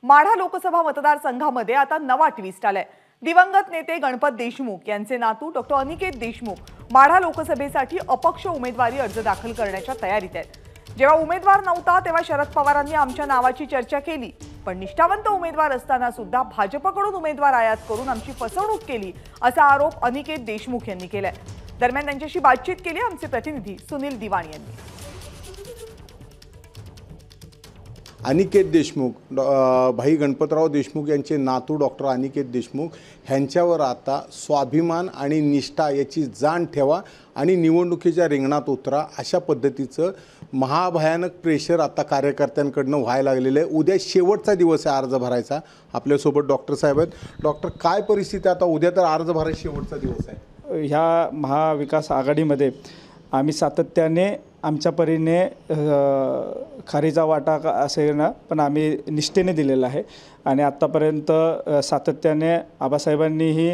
माढा लोकसभा मतदारसंघामध्ये आता नवा ट्विस्ट आलाय। दिवंगत नेते गणपत देशमुख यांचे नातू डॉक्टर अनिकेत देशमुख माढा लोकसभेसाठी अपक्ष उमेदवारी अर्ज दाखल करण्याच्या तयारीत आहेत। जेव्हा उमेदवार नव्हता तेव्हा शरद पवारांनी आमच्या नावाची चर्चा केली, पण निष्ठावंत उमेदवार असताना सुद्धा भाजपकडून उमेदवार आयात करून आमची फसवणूक केली असा आरोप अनिकेत देशमुख यांनी केलाय। दरम्यान त्यांच्याशी बातचीत केली आमचे प्रतिनिधी सुनील दिवाण यांनी। अनिकेत देशमुख भाई गणपतराव देशमुख यांचे नातू डॉक्टर अनिकेत देशमुख ह्यांच्यावर आता स्वाभिमान आणि निष्ठा याची जाण ठेवा आणि निवडणुकीच्या रिंगणात उतरा अशा पद्धतीचं महाभयानक प्रेशर आता कार्यकर्त्यांकडनं व्हायला लागलेलं आहे। उद्या शेवटचा दिवस आहे अर्ज भरायचा। आपल्यासोबत डॉक्टर साहेब आहेत। डॉक्टर, काय परिस्थिती आता? उद्या तर अर्ज भरायचा शेवटचा दिवस आहे। ह्या महाविकास आघाडीमध्ये आम्ही सातत्याने आमच्या परीने खारीचा वाटा असेल ना, पण आम्ही निष्ठेने दिलेला आहे आणि आत्तापर्यंत सातत्याने आबासाहेबांनीही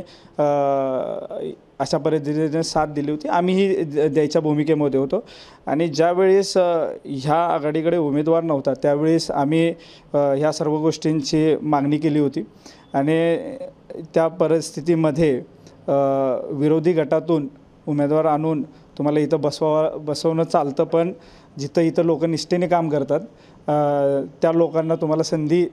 अशा पद्धतीने साथ दिली होती। आम्हीही द्यायच्या भूमिकेमध्ये होतो आणि ज्यावेळेस ह्या आघाडीकडे उमेदवार नव्हता त्यावेळेस आम्ही ह्या सर्व गोष्टींची मागणी केली होती आणि त्या परिस्थितीमध्ये विरोधी गटातून उमेदवार आणून तुम्हाला इथं बसवणं चालतं, पण जिथं इथं लोक निष्ठेने काम करतात त्या लोकांना तुम्हाला संधी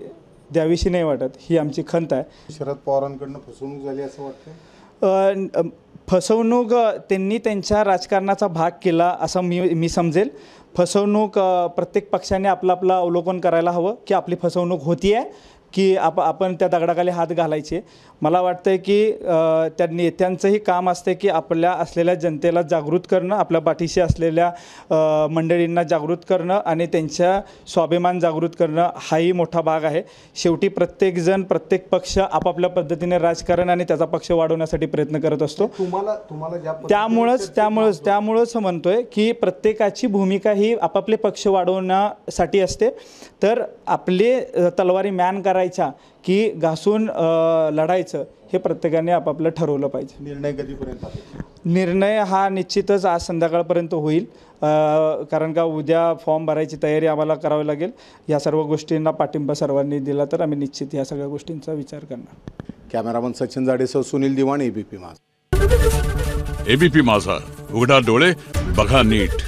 द्यावीशी नाही वाटत, ही आमची खंत आहे। शरद पवारांकडनं फसवणूक झाली असं वाटतं? फसवणूक त्यांनी त्यांच्या राजकारणाचा भाग केला असं मी समजेल। फसवणूक प्रत्येक पक्षाने आपलं अवलोकन करायला हवं की आपली फसवणूक होती आहे की आपण त्या दगडाखाली हात घालायचे। मला वाटतं की त्या नेत्यांचंही काम असते की आपल्या असलेल्या जनतेला जागृत करणं, आपल्या पाठीशी असलेल्या मंडळींना जागृत करणं आणि त्यांच्या स्वाभिमान जागृत करणं हाही मोठा भाग आहे। शेवटी प्रत्येकजण प्रत्येक पक्ष आपापल्या पद्धतीने राजकारण आणि त्याचा पक्ष वाढवण्यासाठी प्रयत्न करत असतो। त्यामुळंच म्हणतोय की प्रत्येकाची भूमिका ही आपापले पक्ष वाढवण्यासाठी असते। तर आपले तलवारी म्यान करायच्या की घासून लढायचं हे प्रत्येकाने आपापलं ठरवलं पाहिजे। निर्णय कधीपर्यंत? निर्णय हा निश्चितच आज संध्याकाळपर्यंत होईल, कारण का उद्या फॉर्म भरायची तयारी आम्हाला करावी लागेल। या सर्व गोष्टींना पाठिंबा सर्वांनी दिला तर आम्ही निश्चित या सगळ्या गोष्टींचा विचार करणार। कॅमेरामन सचिन जाडेसह सुनील दिवाण, एबीपी माझा। एबीपी माझा, उघडा डोळे बघा नीट।